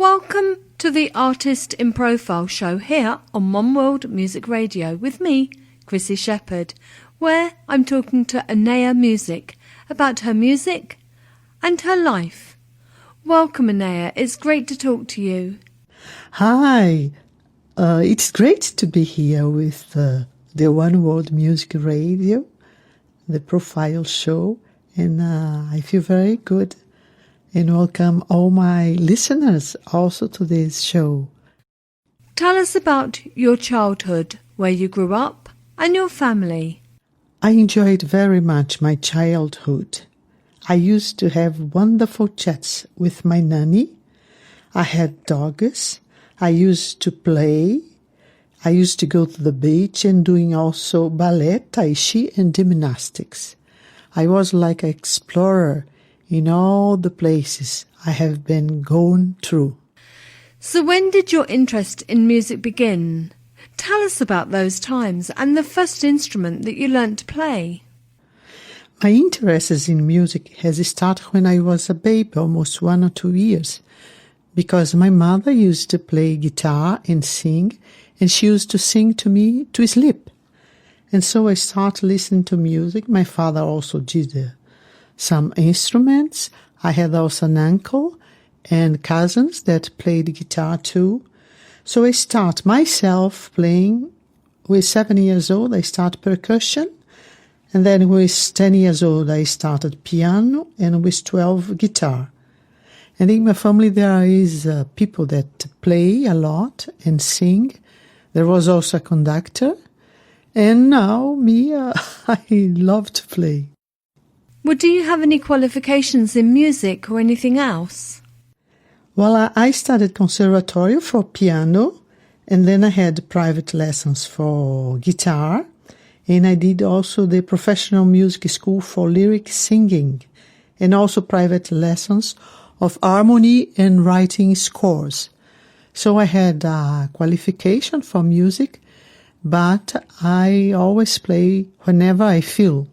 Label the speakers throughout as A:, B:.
A: Welcome to the Artist in Profile show here on One World Music Radio with me, Chrissie Sheppard, where I'm talking to AnayaMusic about her music and her life. Welcome, Anaya. It's great to talk to you.
B: Hi. It's great to be here with the One World Music Radio, the Profile show, and I feel very good. And welcome all my listeners also to this show.
A: Tell us about your childhood, where you grew up, and your family.
B: I enjoyed very much my childhood. I used to have wonderful chats with my nanny. I had dogs. I used to play. I used to go to the beach and doing also ballet, tai chi, and gymnastics. I was like an explorer in all the places I have been going through.
A: So when did your interest in music begin? Tell us about those times and the first instrument that you learnt to play.
B: My interest in music has started when I was a baby, almost 1 or 2 years, because my mother used to play guitar and sing, and she used to sing to me to sleep. And so I started listening to music. My father also did some instruments. I had also an uncle and cousins that played guitar too. So I start myself playing. With 7 years old, I started percussion. And then with 10 years old, I started piano, and with 12, guitar. And in my family, there is people that play a lot and sing. There was also a conductor. And now me, I love to play.
A: Well, do you have any qualifications in music or anything else?
B: Well, I studied conservatory for piano, and then I had private lessons for guitar, and I did also the professional music school for lyric singing, and also private lessons of harmony and writing scores. So I had a qualification for music, but I always play whenever I feel.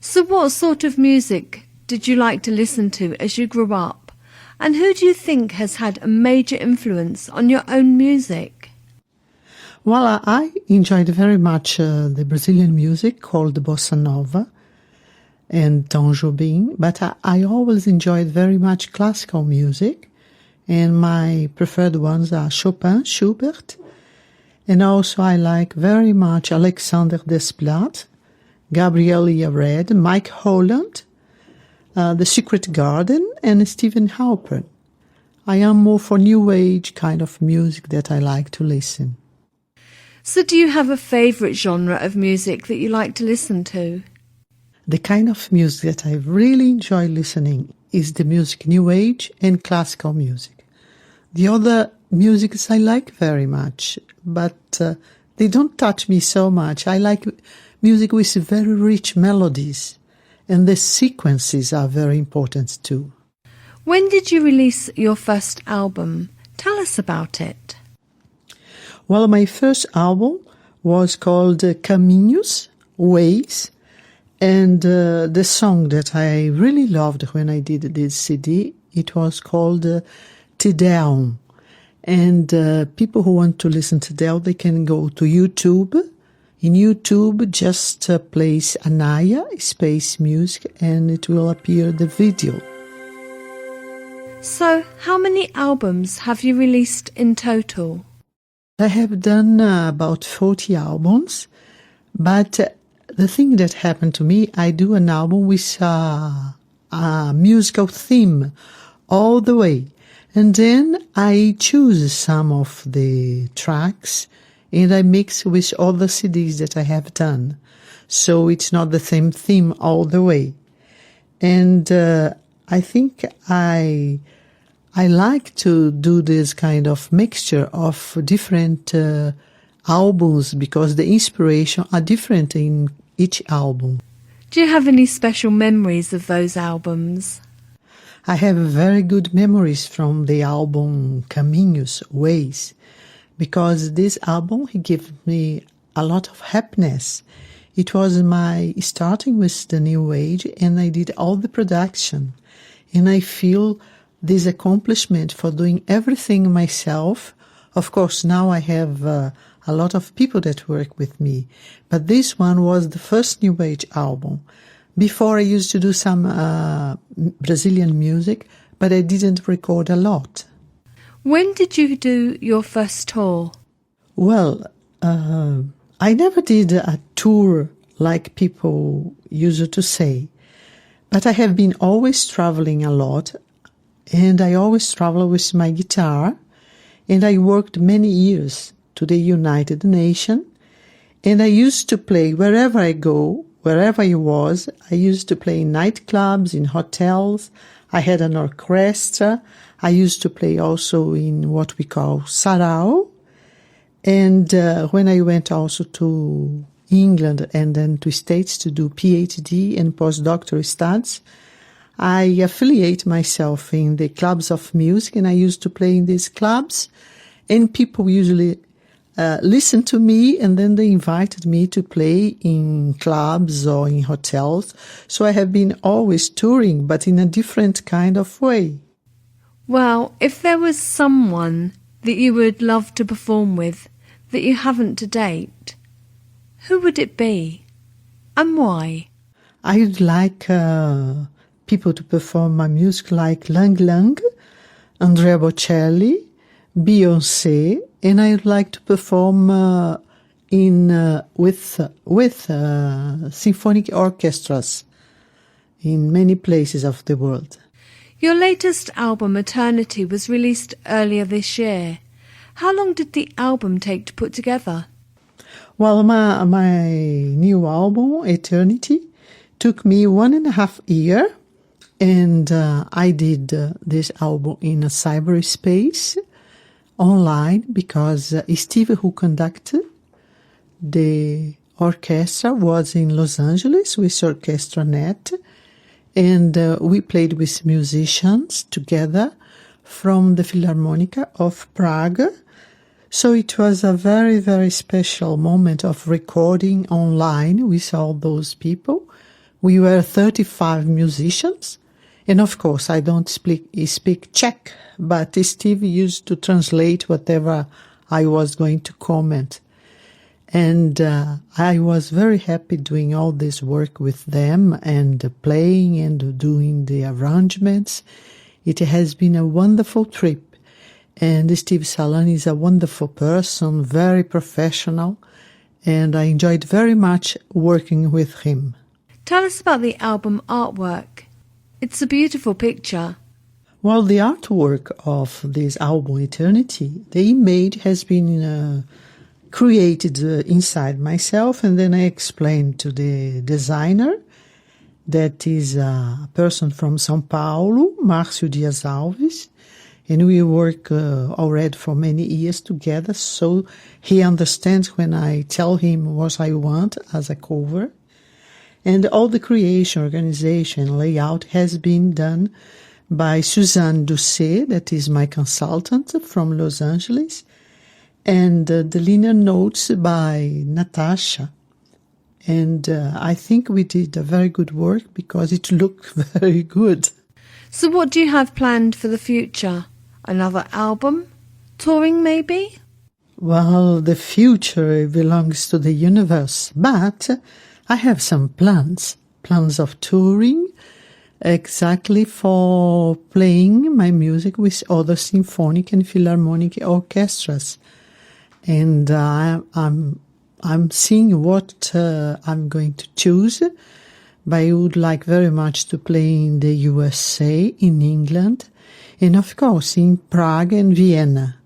A: So what sort of music did you like to listen to as you grew up? And who do you think has had a major influence on your own music?
B: Well, I enjoyed very much the Brazilian music called Bossa Nova and Tom Jobim, but I always enjoyed very much classical music, and my preferred ones are Chopin, Schubert, and also I like very much Alexander Desplat, Gabriel Yared, Mike Holland, The Secret Garden, and Stephen Halpern. I am more for new age kind of music that I like to listen.
A: So do you have a favourite genre of music that you like to listen to?
B: The kind of music that I really enjoy listening is the music new age and classical music. The other musics I like very much, but they don't touch me so much. I like music with very rich melodies, and the sequences are very important too.
A: When did you release your first album? Tell us about it.
B: Well, my first album was called Caminhos, Ways, and the song that I really loved when I did this CD, it was called Te Deum. And people who want to listen to that, they can go to YouTube. In YouTube, just place Anaya space music, and it will appear the video.
A: So, how many albums have you released in total?
B: I have done about 40 albums, but the thing that happened to me, I do an album with a musical theme all the way. And then I choose some of the tracks and I mix with other CDs that I have done. So it's not the same theme all the way. And I think I like to do this kind of mixture of different albums because the inspiration are different in each album.
A: Do you have any special memories of those albums?
B: I have very good memories from the album Caminhos, Ways, because this album gave me a lot of happiness. It was my starting with the new age, and I did all the production, and I feel this accomplishment for doing everything myself. Of course, now I have a lot of people that work with me, but this one was the first New Age album. Before I used to do some Brazilian music, but I didn't record a lot.
A: When did you do your first tour?
B: Well, I never did a tour like people used to say, but I have been always traveling a lot, and I always travel with my guitar, and I worked many years to the United Nations, and I used to play wherever I go, wherever I was. I used to play in nightclubs, in hotels. I had an orchestra. I used to play also in what we call sarau. And when I went also to England and then to States to do PhD and Post Doctorate studies, I affiliate myself in the clubs of music, and I used to play in these clubs, and people usually listened to me, and then they invited me to play in clubs or in hotels. So I have been always touring, but in a different kind of way.
A: Well, if there was someone that you would love to perform with that you haven't to date, who would it be and why?
B: I'd like people to perform my music like Lang Lang, Andrea Bocelli, Beyoncé, and I'd like to perform with symphonic orchestras in many places of the world.
A: Your latest album, Eternity, was released earlier this year. How long did the album take to put together?
B: Well, my new album, Eternity, took me 1.5 years, and I did this album in a cyberspace online because Steve, who conducted the orchestra, was in Los Angeles with Orchestra Net, and we played with musicians together from the Philharmonica of Prague. So it was a very, very special moment of recording online with all those people. We were 35 musicians. And of course, I don't speak Czech, but Steve used to translate whatever I was going to comment. And I was very happy doing all this work with them and playing and doing the arrangements. It has been a wonderful trip. And Steve Salani is a wonderful person, very professional, and I enjoyed very much working with him.
A: Tell us about the album artwork. It's a beautiful picture.
B: Well, the artwork of this album, Eternity, the image has been created inside myself, and then I explained to the designer, that is a person from São Paulo, Márcio Dias Alves, and we work already for many years together, so he understands when I tell him what I want as a cover. And all the creation, organization, layout has been done by Suzanne Doucet, that is my consultant from Los Angeles, and the liner notes by Natasha. And I think we did a very good work because it looked very good.
A: So what do you have planned for the future? Another album? Touring maybe?
B: Well, the future belongs to the universe, but I have some plans of touring, exactly for playing my music with other symphonic and philharmonic orchestras. And I'm seeing what I'm going to choose, but I would like very much to play in the USA, in England, and of course in Prague and Vienna.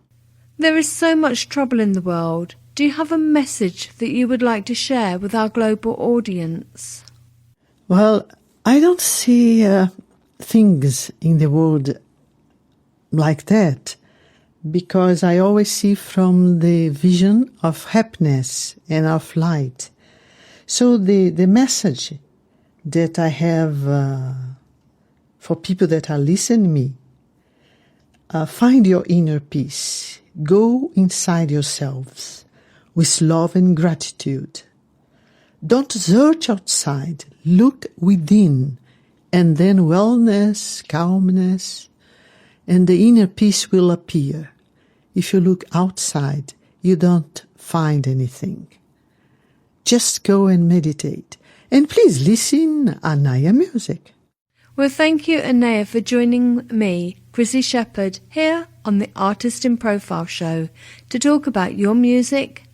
A: There is so much trouble in the world. Do you have a message that you would like to share with our global audience?
B: Well, I don't see things in the world like that, because I always see from the vision of happiness and of light. So the message that I have for people that are listening to me, find your inner peace. Go inside yourselves with love and gratitude. Don't search outside. Look within. And then wellness, calmness, and the inner peace will appear. If you look outside, you don't find anything. Just go and meditate. And please listen AnayaMusic.
A: Well, thank you, Anaya, for joining me, Chrissie Sheppard, here on the Artist in Profile show to talk about your music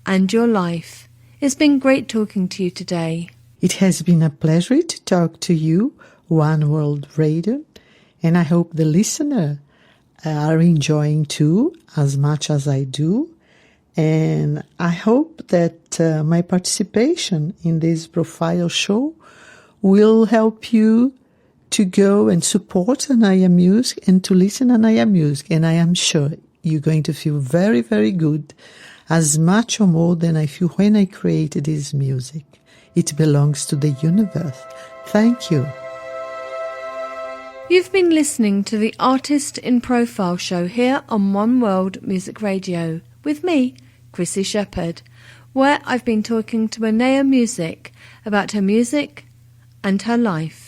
A: and your life. It's been great talking to you today.
B: It has been a pleasure to talk to you, One World Radio, and I hope the listener are enjoying too, as much as I do. And I hope that my participation in this profile show will help you to go and support AnayaMusic and to listen to AnayaMusic. And I am sure you're going to feel very, very good, as much or more than I feel when I created this music. It belongs to the universe. Thank you.
A: You've been listening to the Artist in Profile show here on One World Music Radio with me, Chrissie Sheppard, where I've been talking to AnayaMusic about her music and her life.